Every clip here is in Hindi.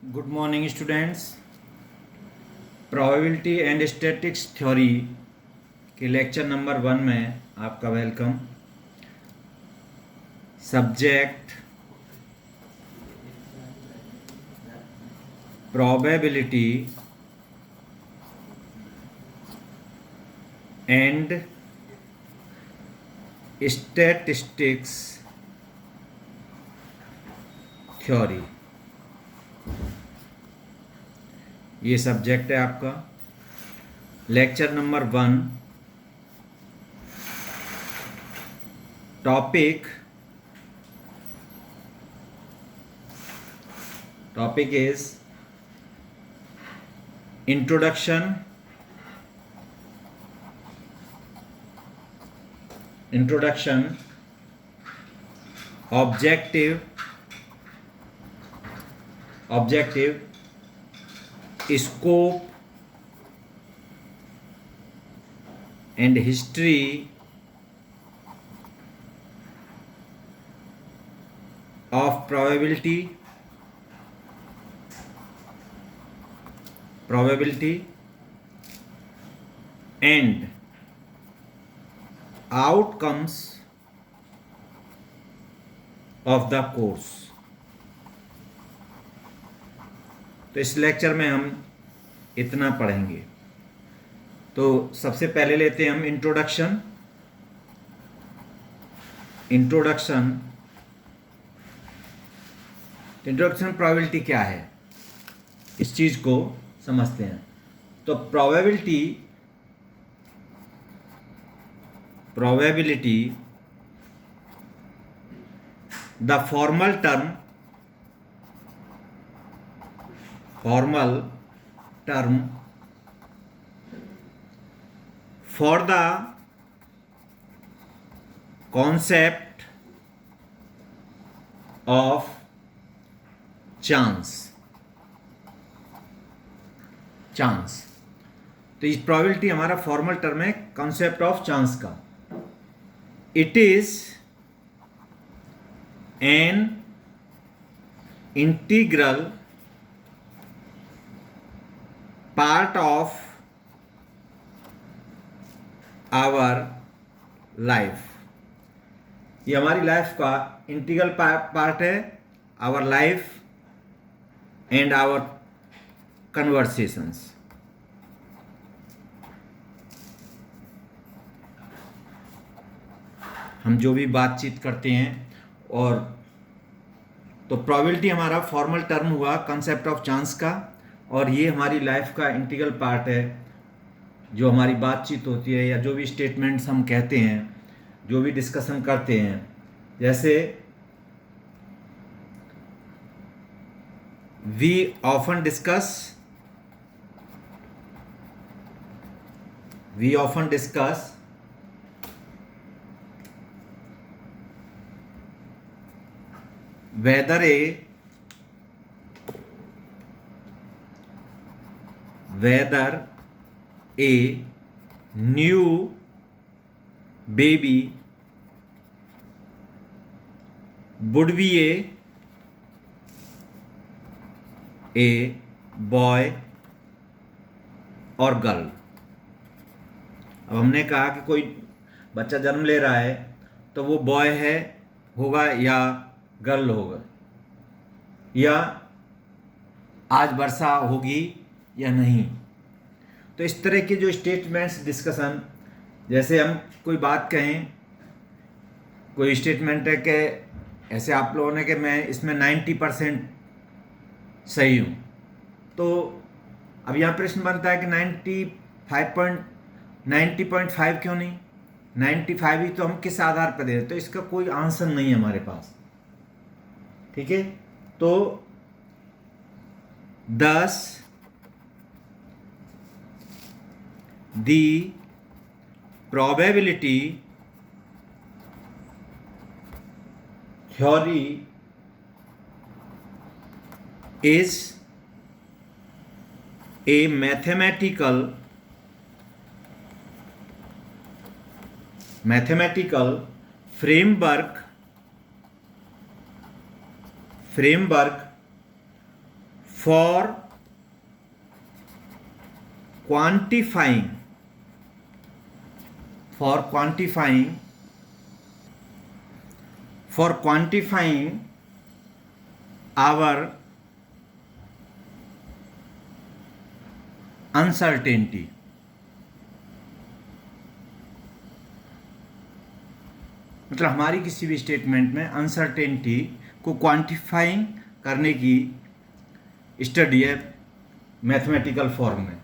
Good morning students. Probability and statistics theory के लेक्चर नंबर 1 में आपका welcome. Subject probability and statistics theory, ये सब्जेक्ट है आपका। Lecture number 1, topic is introduction objective scope and history of probability and outcomes of the course। तो इस लेक्चर में हम इतना पढ़ेंगे। तो सबसे पहले लेते हैं हम इंट्रोडक्शन प्रोबेबिलिटी क्या है, इस चीज को समझते हैं। तो probability the formal term for the concept of chance। तो इस प्रोबेबिलिटी हमारा फॉर्मल टर्म है कॉन्सेप्ट ऑफ चांस का। It is an integral part of our life. ये हमारी लाइफ का इंटीग्रल पार्ट है, our life and our conversations. हम जो भी बातचीत करते हैं, और तो प्रोबेबिलिटी हमारा फॉर्मल टर्म हुआ कंसेप्ट ऑफ चांस का, और ये हमारी लाइफ का इंटीग्रल पार्ट है। जो हमारी बातचीत होती है या जो भी स्टेटमेंट्स हम कहते हैं, जो भी डिस्कशन करते हैं, जैसे we often discuss whether a new baby would be a boy और गर्ल। अब हमने कहा कि कोई बच्चा जन्म ले रहा है तो वो बॉय होगा या गर्ल होगा, या आज वर्षा होगी या नहीं। तो इस तरह के जो स्टेटमेंट्स डिस्कशन, जैसे हम कोई बात कहें, कोई स्टेटमेंट है कि ऐसे आप लोगों ने कि मैं इसमें 90% सही हूँ, तो अब यहाँ प्रश्न बनता है कि 90.5 क्यों नहीं? 95 ही तो हम किस आधार पर दे रहे? तो इसका कोई आंसर नहीं है हमारे पास, ठीक है। तो 10 the probability theory is a mathematical framework for quantifying our uncertainty. मतलब हमारी किसी भी स्टेटमेंट में अनसर्टेनिटी को क्वांटिफाइंग करने की स्टडी है मैथमेटिकल फॉर्म में.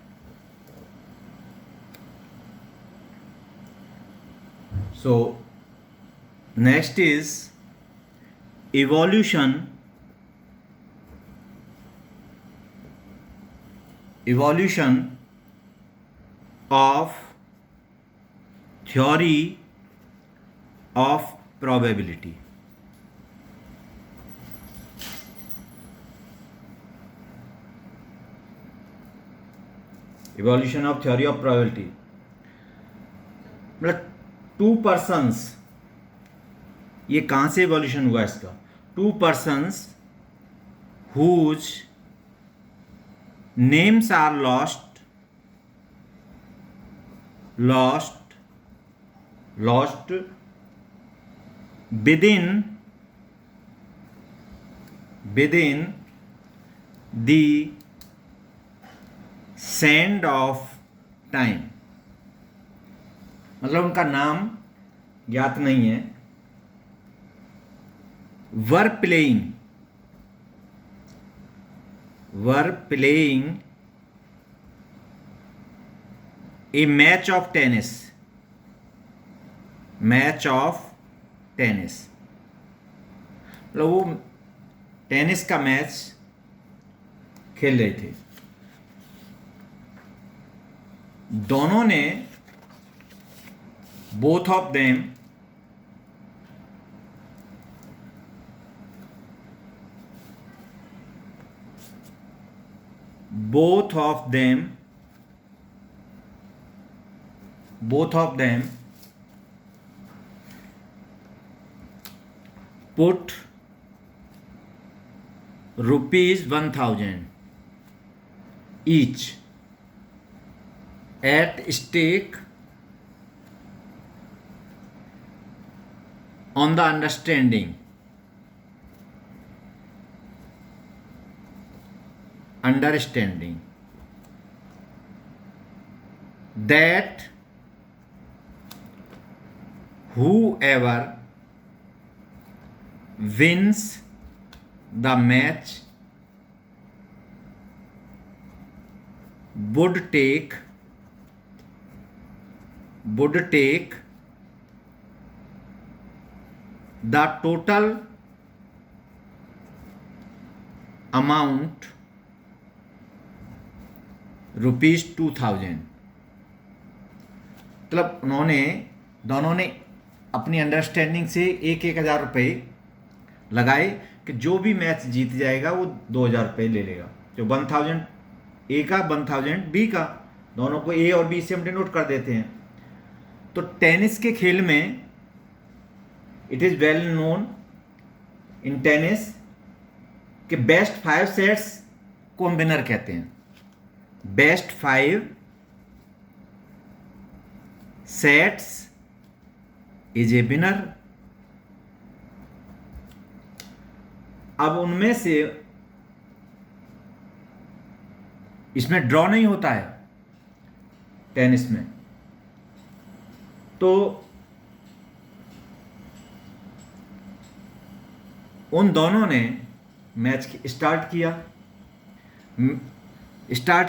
So next is evolution of theory of probability. Evolution of theory of probability मतलब टू पर्सन्स, ये कहाँ से evolution हुआ इसका? Two persons whose names are lost within the sand of time. मतलब उनका नाम ज्ञात नहीं है. were playing a match of tennis. मतलब वो टेनिस का मैच खेल रहे थे. दोनों ने both of them put ₹1,000 each at stake on the understanding that whoever wins the match would take the total amount ₹2,000. मतलब दोनों ने अपनी अंडरस्टैंडिंग से 1,000 रुपये लगाए कि जो भी मैच जीत जाएगा वो 2,000 रुपये ले लेगा. जो 1,000 ए का, 1,000 बी का, दोनों को ए और बी से हम डिनोट कर देते हैं. तो टेनिस के खेल में it is well known in tennis कि बेस्ट 5 सेट्स को हम विनर कहते हैं. Best 5 sets is a winner. अब उनमें से इसमें ड्रॉ नहीं होता है टेनिस में. तो उन दोनों ने मैच स्टार्ट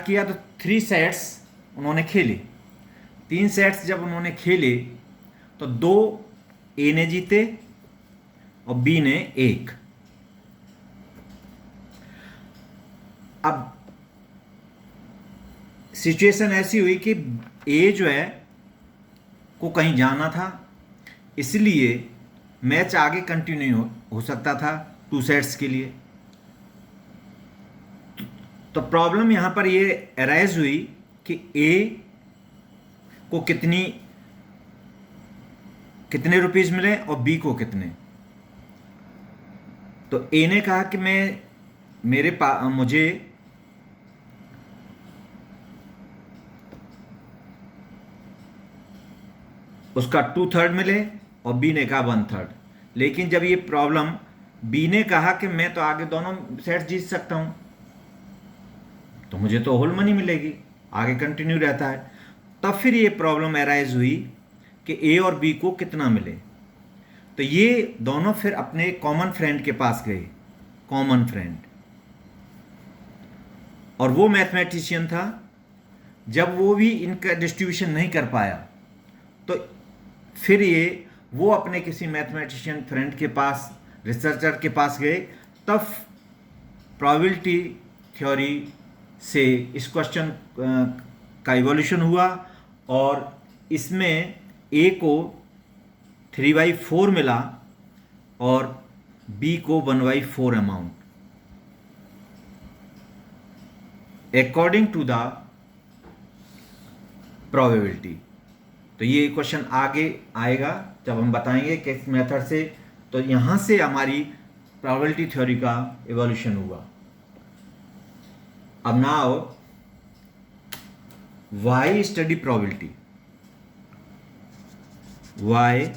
किया तो 3 सेट्स उन्होंने खेले. 3 सेट्स जब उन्होंने खेले तो 2 ए ने जीते और बी ने 1. अब सिचुएशन ऐसी हुई कि ए जो है को कहीं जाना था, इसलिए मैच आगे कंटिन्यू हो सकता था 2 सेट्स के लिए. तो प्रॉब्लम यहाँ पर ये अराइज हुई कि ए को कितने रुपीस मिले और बी को कितने. तो ए ने कहा कि मुझे उसका 2/3 मिले और बी ने कहा 1/3। लेकिन जब ये प्रॉब्लम बी ने कहा कि मैं तो आगे दोनों सेट जीत सकता हूं, तो मुझे तो होल मनी मिलेगी, आगे कंटिन्यू रहता है। तब फिर ये प्रॉब्लम अराइज हुई कि ए और बी को कितना मिले। तो ये दोनों फिर अपने कॉमन फ्रेंड के पास गए, कॉमन फ्रेंड, और वो मैथमेटिशियन था। जब वो भी इनका डिस्ट्रीब्यूशन नहीं कर पाया तो फिर वो अपने किसी मैथमेटिशियन फ्रेंड के पास, रिसर्चर के पास गए। तब प्रोबेबिलिटी थ्योरी से इस क्वेश्चन का इवोल्यूशन हुआ और इसमें ए को 3/4 मिला और बी को 1/4 amount, according to the probability. तो ये क्वेश्चन आगे आएगा जब हम बताएंगे किस मेथड से। तो यहां से हमारी प्रोबेबिलिटी थ्योरी का इवोल्यूशन हुआ। अब now why study probability, why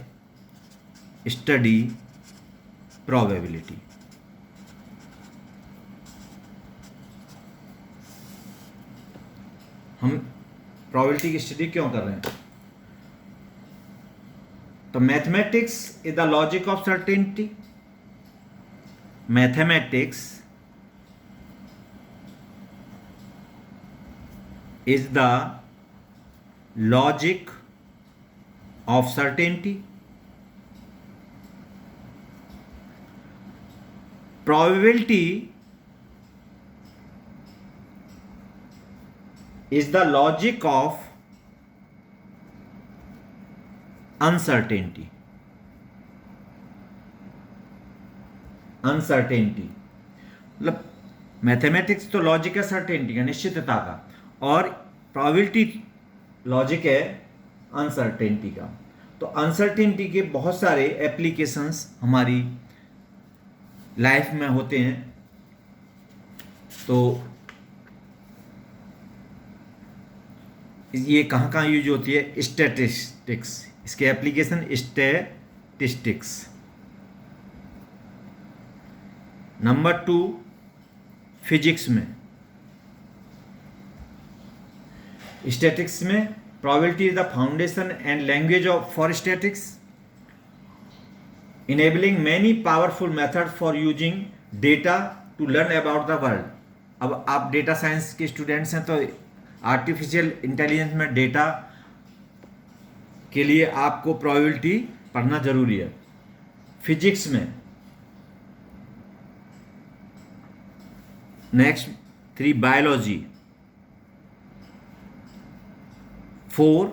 study probability. हम प्रोबेबिलिटी की स्टडी क्यों कर रहे हैं? तो mathematics is the logic of certainty. Mathematics is the logic of certainty. Probability is the logic of uncertainty. Uncertainty मतलब मैथमेटिक्स तो लॉजिक है सर्टेनिटी का, निश्चितता का, और प्रोबेबिलिटी लॉजिक है अनसर्टेनिटी का। तो अनसर्टेनिटी के बहुत सारे एप्लीकेशंस हमारी लाइफ में होते हैं। तो ये कहाँ कहाँ यूज होती है? स्टैटिस्टिक्स, इसके एप्लीकेशन स्टैटिस्टिक्स। नंबर 2 फिजिक्स में, स्टैटिक्स में probability is the foundation and language of for statics, enabling many powerful method for using data to learn about the world. अब आप डेटा साइंस के स्टूडेंट्स हैं तो आर्टिफिशियल इंटेलिजेंस में डेटा के लिए आपको प्रोबेबिलिटी पढ़ना जरूरी है। फिजिक्स में next 3 biology, 4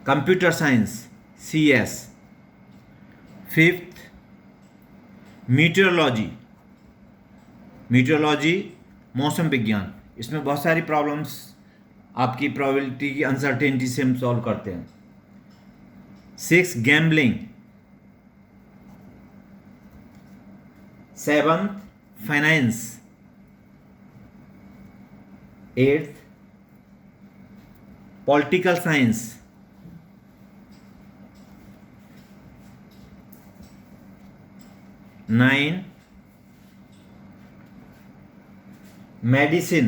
computer science CS, 5th meteorology, meteorology मौसम विज्ञान। इसमें बहुत सारी प्रॉब्लम्स आपकी प्रोबेबिलिटी की अनसर्टेनिटी से हम सॉल्व करते हैं। 6 gambling, 7th finance, 8th political science, 9 medicine,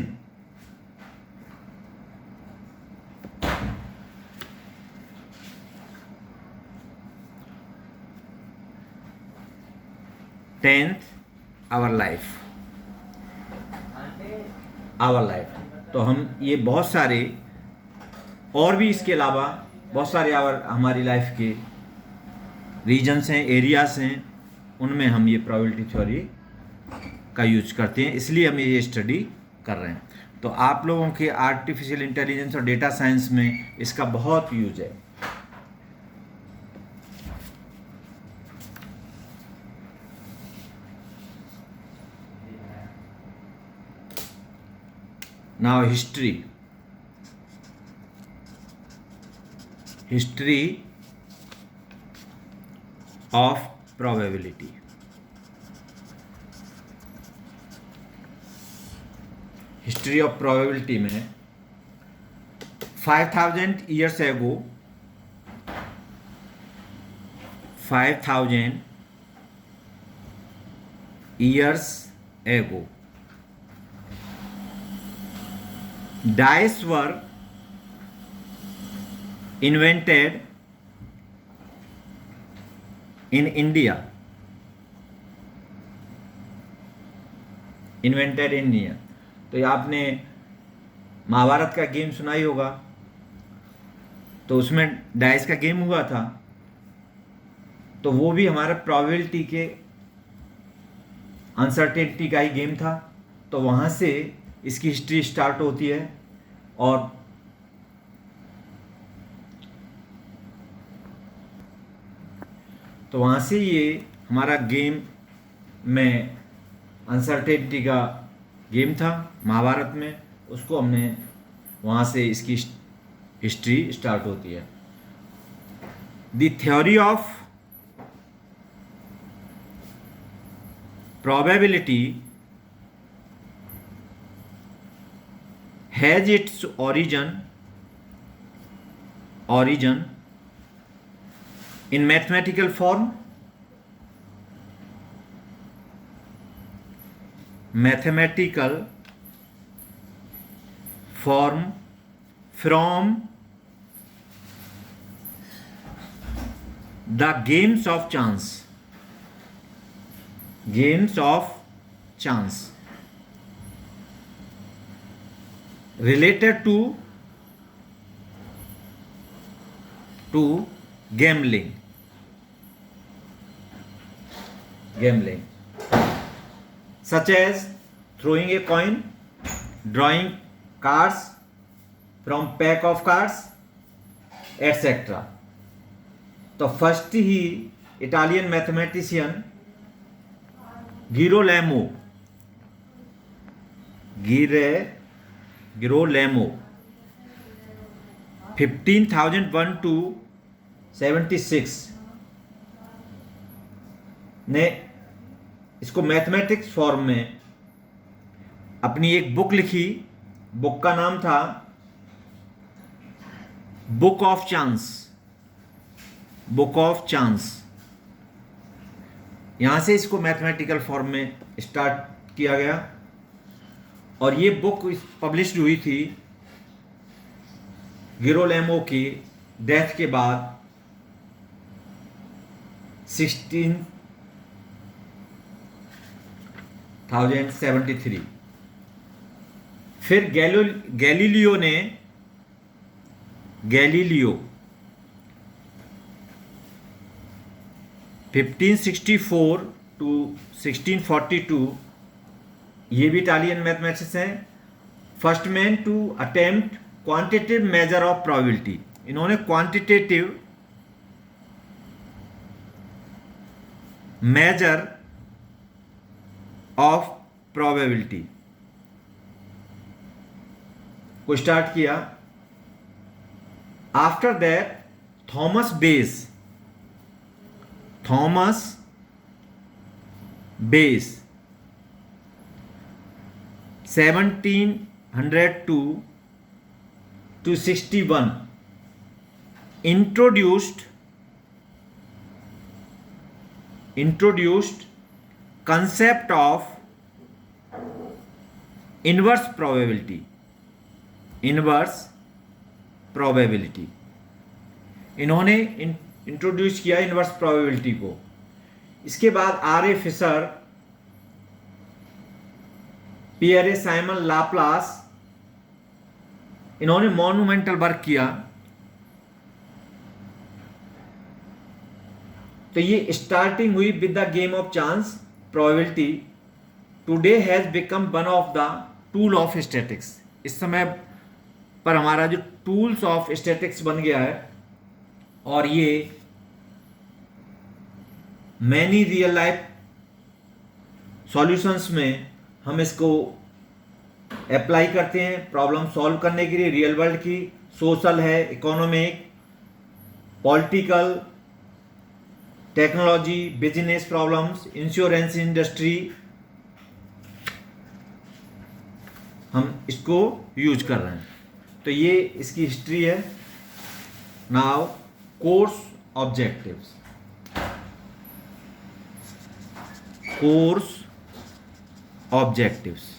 10th our life. तो हम ये बहुत सारे और भी इसके अलावा बहुत सारे हमारी लाइफ के रीजन्स हैं, एरियाज हैं, उनमें हम ये प्रोबेबिलिटी थ्योरी का यूज करते हैं, इसलिए हम ये स्टडी कर रहे हैं। तो आप लोगों के आर्टिफिशियल इंटेलिजेंस और डेटा साइंस में इसका बहुत यूज है। Now history of probability. History of probability में 5000 years ago 5,000 years ago. Dice were invented in India. Invented in India. तो ये आपने महाभारत का गेम सुना ही होगा, तो उसमें डाइस का गेम हुआ था, तो वो भी हमारा प्रोबेबिलिटी के अनसर्टेनिटी का ही गेम था। तो वहाँ से इसकी हिस्ट्री स्टार्ट होती है और तो वहाँ से ये हमारा गेम में अनसर्टेनिटी का गेम था महाभारत में, उसको हमने वहाँ से इसकी हिस्ट्री स्टार्ट होती है। The theory of probability has its origin in mathematical form, from the games of chance related to gambling, such as throwing a coin, drawing cards from pack of cards, etc. तो first he Italian mathematician Girolamo 15,001 to 76 ने इसको मैथमेटिक्स फॉर्म में अपनी एक बुक लिखी। बुक का नाम था बुक ऑफ चांस। यहां से इसको मैथमेटिकल फॉर्म में स्टार्ट किया गया और ये बुक पब्लिश्ड हुई थी गिरोलेमो की डेथ के बाद 1673। फिर गैलीलियो 1564 to 1642, ये भी इटालियन मैथमेटिक्स हैं, first man to attempt quantitative measure of probability. इन्होंने क्वांटिटेटिव मेजर ऑफ प्रोबेबिलिटी को स्टार्ट किया। After that Thomas Bayes 1702 to 61 introduced concept of inverse probability। इन्होंने इंट्रोड्यूस किया इनवर्स प्रोबेबिलिटी को। इसके बाद R A. Fisher, Pierre Simon Laplace, इन्होंने मॉन्यूमेंटल वर्क किया। तो ये स्टार्टिंग हुई with the game of chance probability. Today has become one of the tool of statics. इस समय पर हमारा जो टूल्स ऑफ स्टैटिक्स बन गया है और ये मैनी रियल लाइफ सॉल्यूशंस में हम इसको अप्लाई करते हैं प्रॉब्लम सॉल्व करने के लिए। रियल वर्ल्ड की सोशल है, economic, political, technology, business problems, insurance industry, हम इसको यूज कर रहे हैं। तो ये इसकी हिस्ट्री है। Now course objectives. course objectives.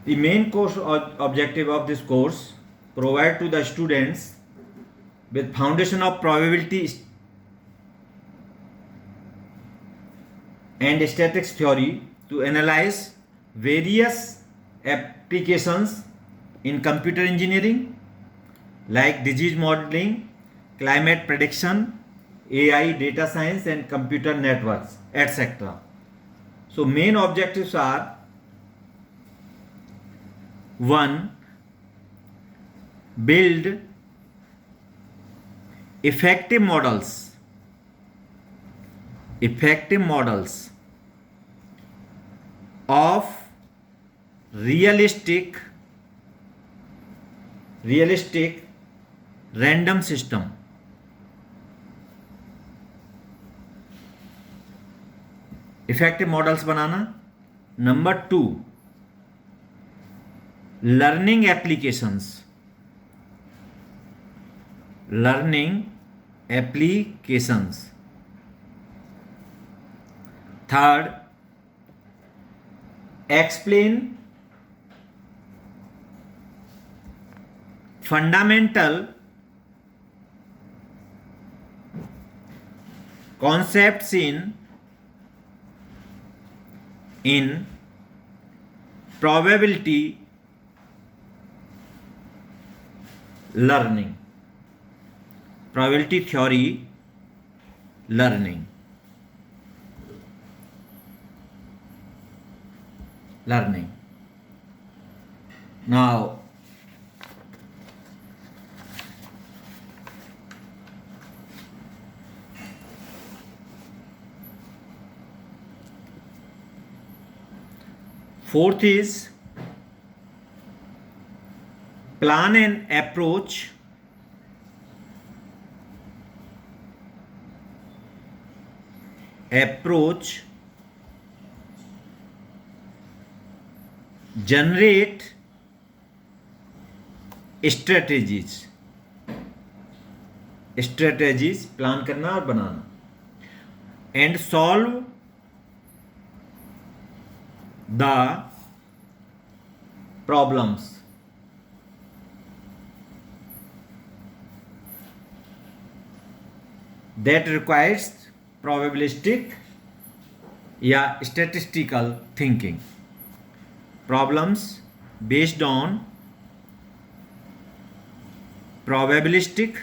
The main course objective of this course provide to the students with foundation of probability and statistics theory to analyze various applications in computer engineering like disease modeling, climate prediction, AI, data science and computer networks, etc. So main objectives are: 1. Build effective models of realistic random system. Effective models banana. Number 2, learning applications. Third, explain fundamental concepts in probability learning, probability theory learning. Now, fourth is plan and approach generate strategies plan करना और बनाना, and solve the problems that requires probabilistic या statistical thinking. Problems based on probabilistic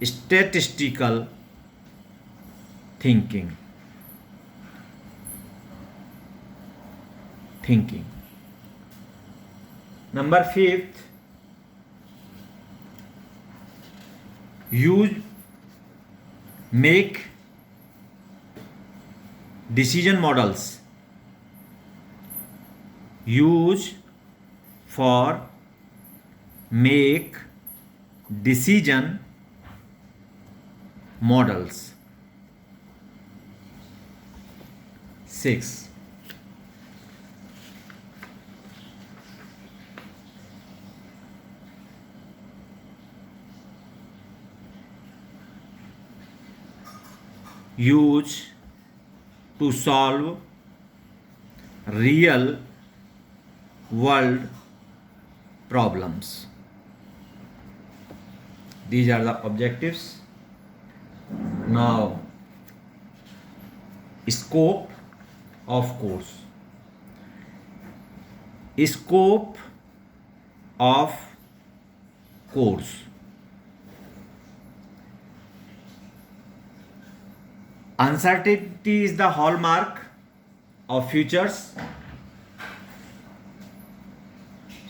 / statistical thinking. Number 5th, make decision models. Use for make decision models. 6. Use to solve real world problems. These are the objectives. Now, scope of course. Uncertainty is the hallmark of futures.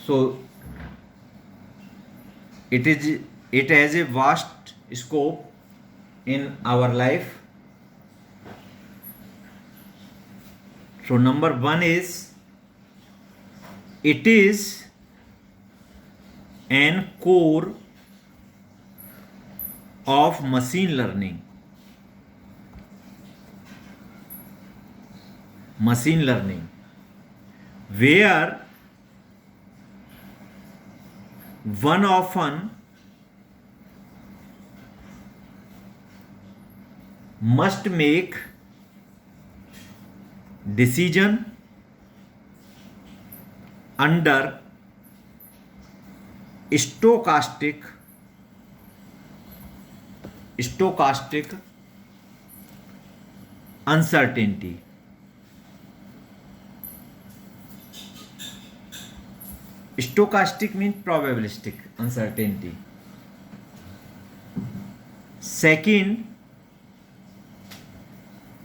So it has a vast scope in our life. So number 1 is, it is an core of machine learning. Where one often must make decision under stochastic uncertainty. Stochastic means probabilistic uncertainty. Second,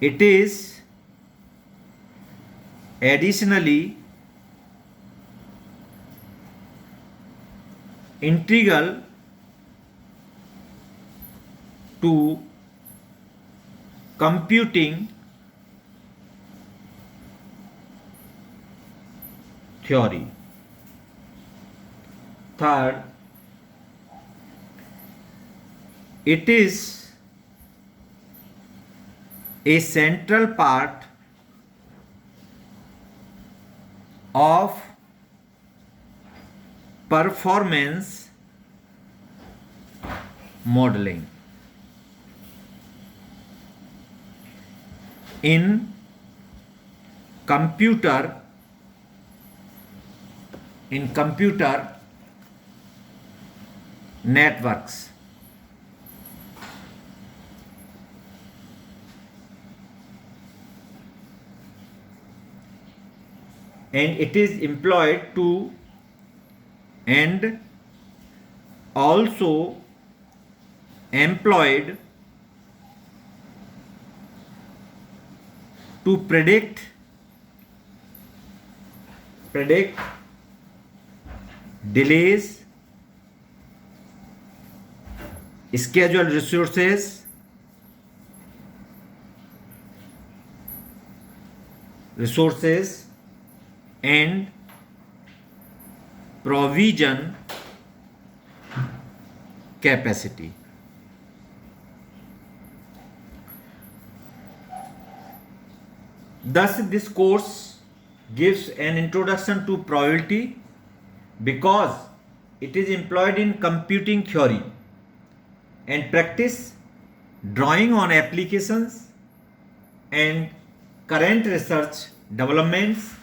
it is additionally integral to computing theory. Third, it is a central part of performance modeling. In computer networks. And it is employed to and also employed to predict delays, schedule resources, and provision capacity. Thus, this course gives an introduction to probability because it is employed in computing theory and practice, drawing on applications and current research developments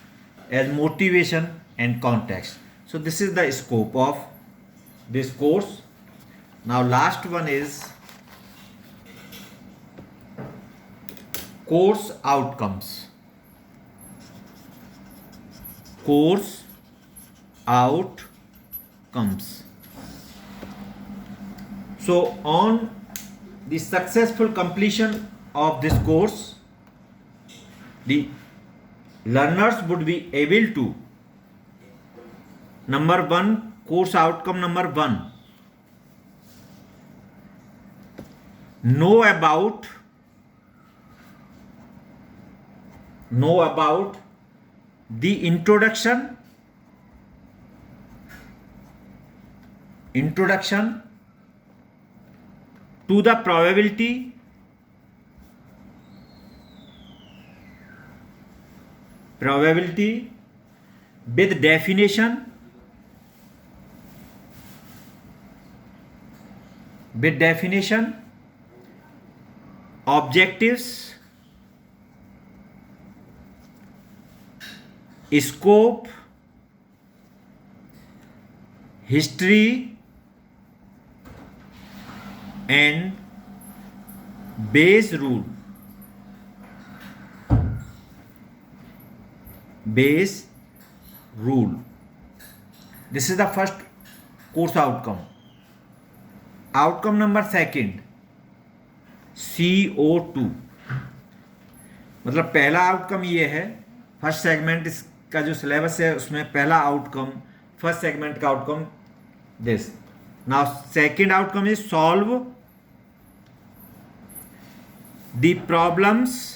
as motivation and context. So this is the scope of this course. Now last one is course outcomes. So on the successful completion of this course, the learners would be able to, number one, course outcome number one, know about the introduction to the probability with definition, objectives, scope, history, and base rule. This is the first course outcome. Outcome number second, CO2. मतलब पहला आउटकम ये है, फर्स्ट सेगमेंट इसका जो सिलेबस है उसमें पहला आउटकम, फर्स्ट सेगमेंट का outcome this. Now second outcome is solve the problems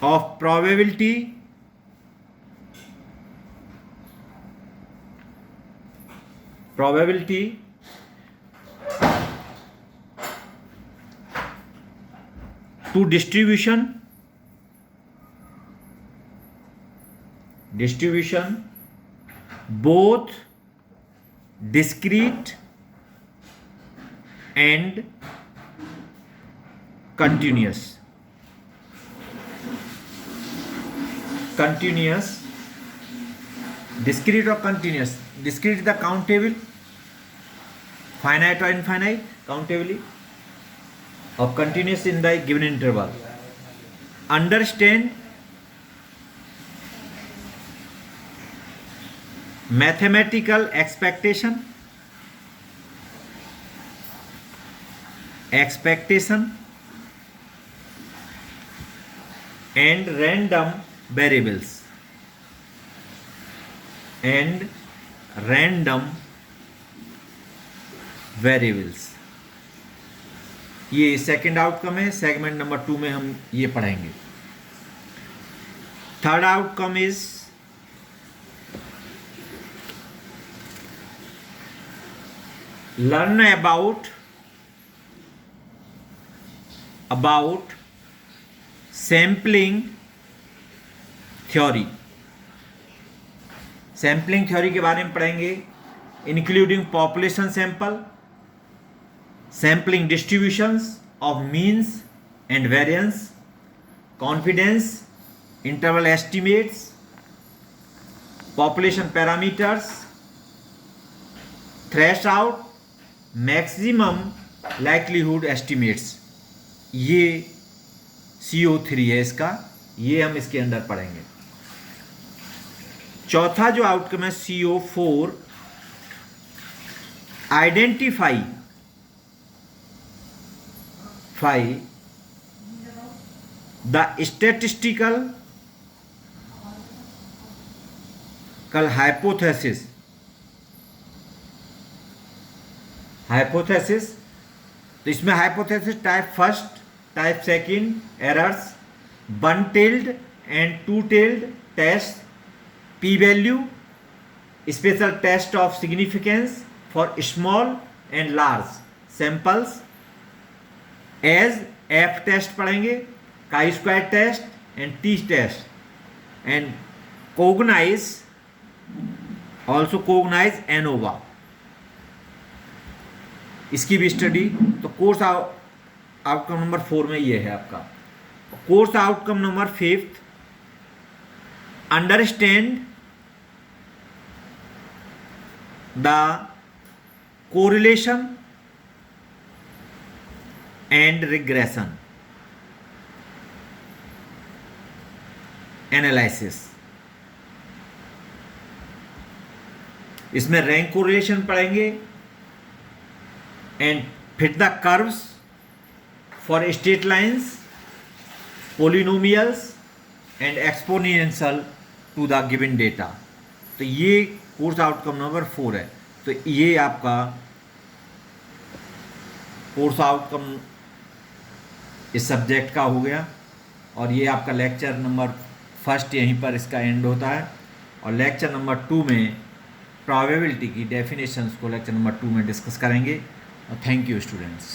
of probability probability to distribution both discrete and continuous discrete or continuous. Discrete the countable, finite or infinite countably, or continuous in the given interval. Understand mathematical expectation and random variables ये सेकंड आउटकम है. सेगमेंट नंबर 2 में हम ये पढ़ेंगे. Third outcome is learn about sampling theory. Sampling theory के बारे में पढ़ेंगे, including population sample, sampling distributions of means and variance, confidence interval estimates, population parameters, thresh out, maximum likelihood estimates. ये CO3 है इसका, ये हम इसके अंदर पढ़ेंगे. चौथा जो आउटकम है CO4, identify the statistical hypothesis. तो इसमें hypothesis type first, type second, errors, one tailed and two tailed test, P value, special test of significance for small and large samples, as F test पढ़ेंगे, chi square test and T test, and cognise ANOVA. इसकी भी स्टडी. तो कोर्स आउटकम नंबर 4 में ये है आपका. Course outcome number 5, understand the correlation and regression analysis. इसमें रैंक कोरिलेशन पढ़ेंगे and fit the curves for straight lines, polynomials and exponential to the given data. तो ये कोर्स आउटकम नंबर 4 है. तो ये आपका कोर्स आउटकम इस सब्जेक्ट का हो गया. और ये आपका लेक्चर नंबर 1 यहीं पर इसका एंड होता है. और लेक्चर नंबर 2 में प्रोबेबिलिटी की डेफिनेशंस को लेक्चर नंबर 2 में डिस्कस करेंगे. Thank you students.